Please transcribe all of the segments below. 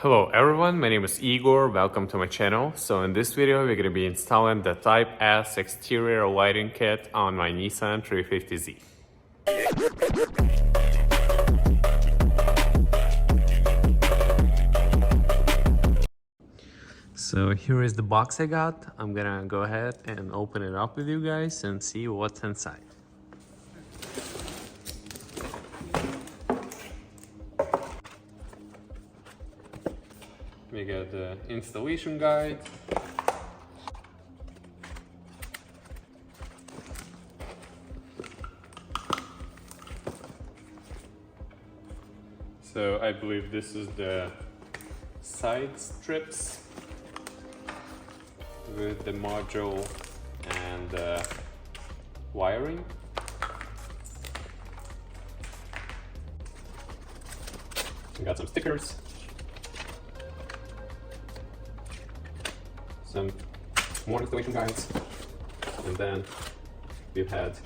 Hello everyone, my name is Igor, welcome to my channel. So in this video we're going to be installing the Type S exterior lighting kit on my Nissan 350Z. So here is the box I got. I'm gonna go ahead and open it up with you guys and see what's inside. We got the installation guide. So I believe this is the side strips with the module and the wiring. We got some stickers, some more installation guides, and then we've had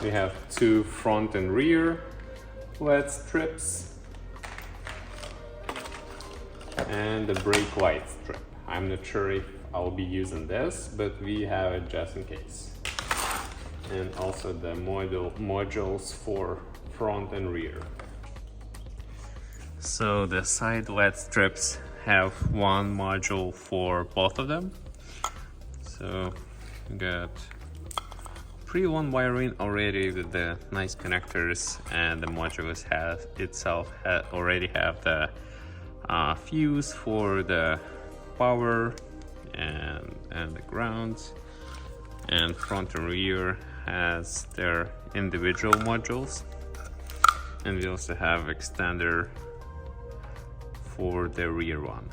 we have two front and rear LED strips and the brake light strip. I'm not sure if I'll be using this, but we have it just in case. And also the modules for front and rear. So the side LED strips have one module for both of them. So we got pre-one wiring already with the nice connectors, and the modules already have the fuse for the power and the grounds, and front and rear has their individual modules, and we also have extender for the rear one.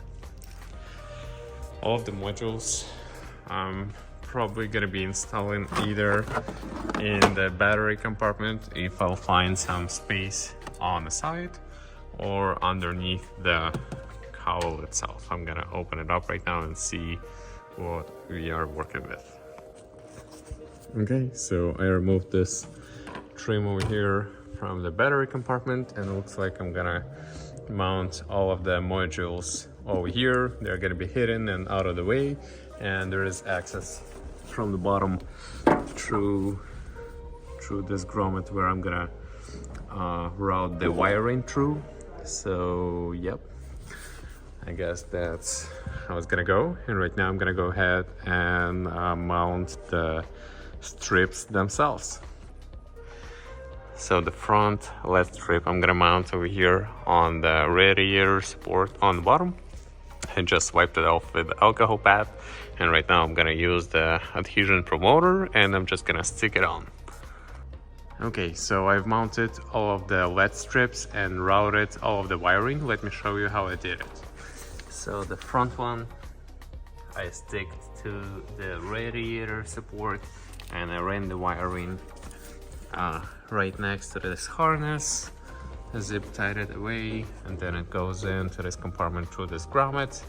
All of the modules I'm probably gonna be installing either in the battery compartment if I'll find some space on the side, or underneath the cowl itself. I'm gonna open it up right now and see what we are working with. Okay, so I removed this trim over here from the battery compartment, and it looks like I'm gonna mount all of the modules over here. They're gonna be hidden and out of the way, and there is access from the bottom through this grommet where I'm gonna route the wiring through. So yep, I guess that's how it's gonna go. And right now I'm gonna go ahead and mount the strips themselves. So the front LED strip I'm gonna mount over here on the radiator support on the bottom. I just wiped it off with alcohol pad, and right now I'm gonna use the adhesion promoter and I'm just gonna stick it on. Okay, so I've mounted all of the LED strips and routed all of the wiring. Let me show you how I did it. So the front one I sticked to the radiator support, and I ran the wiring right next to this harness, zip tied it away, and then it goes into this compartment through this grommet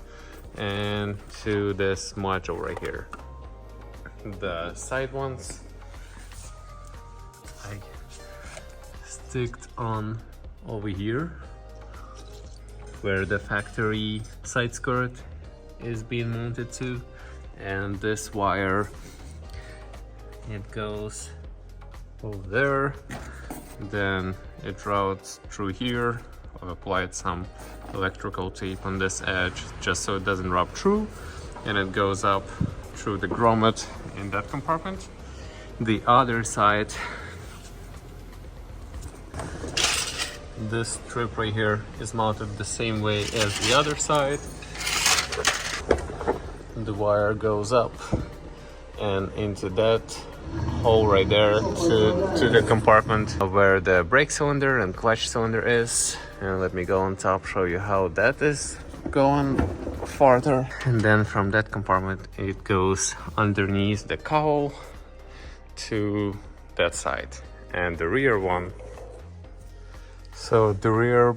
and to this module right here. The side ones I sticked on over here where the factory side skirt is being mounted to, and this wire, it goes over there, then it routes through here. I've applied some electrical tape on this edge just so it doesn't rub through, and it goes up through the grommet in that compartment. The other side, this strip right here is mounted the same way as the other side. The wire goes up and into that hole right there to the compartment where the brake cylinder and clutch cylinder is. And let me go on top, show you how that is going farther. And then from that compartment it goes underneath the cowl to that side, and the rear one. So the rear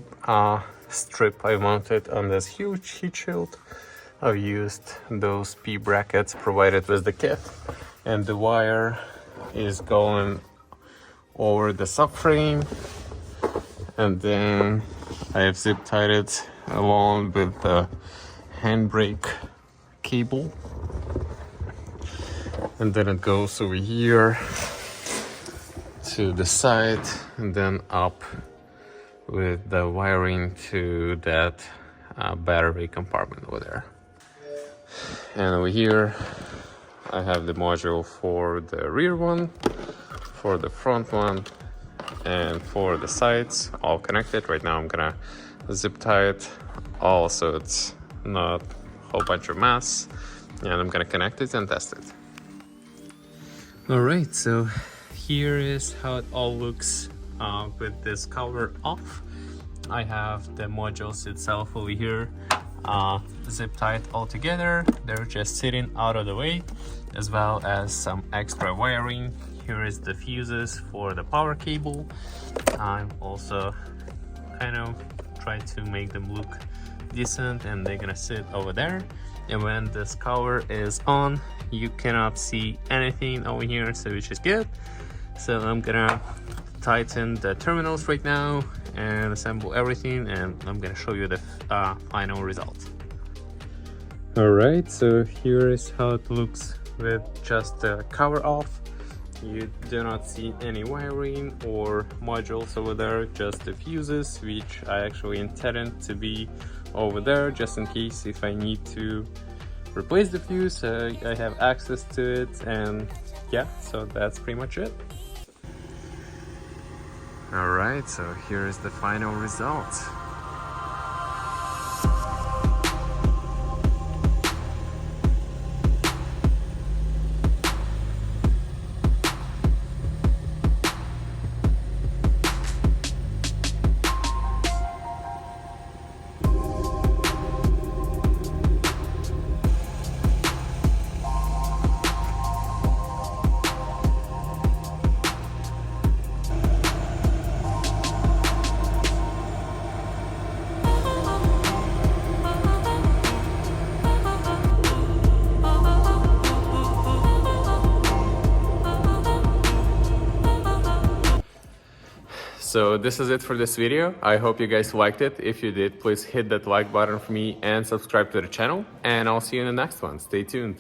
strip I mounted on this huge heat shield. I've used those P brackets provided with the kit, and the wire is going over the subframe, and then I have zip tied it along with the handbrake cable, and then it goes over here to the side and then up with the wiring to that battery compartment over there. And over here I have the module for the rear one, for the front one, and for the sides, all connected. Right now I'm gonna zip tie it all so it's not a whole bunch of mess, and I'm gonna connect it and test it. All right, so here is how it all looks with this cover off. I have the modules itself over here zip tied all together. They're just sitting out of the way, as well as some extra wiring. Here is the fuses for the power cable. I'm also kind of try to make them look decent, and they're gonna sit over there. And when this cover is on, you cannot see anything over here, so which is good. So I'm gonna tighten the terminals right now and assemble everything, and I'm gonna show you the final result. All right, so here is how it looks with just the cover off. You do not see any wiring or modules over there, just the fuses, which I actually intended to be over there just in case if I need to replace the fuse, I have access to it. And yeah, so that's pretty much it. All right, so here is the final result. So this is it for this video. I hope you guys liked it. If you did, please hit that like button for me and subscribe to the channel, and I'll see you in the next one. Stay tuned.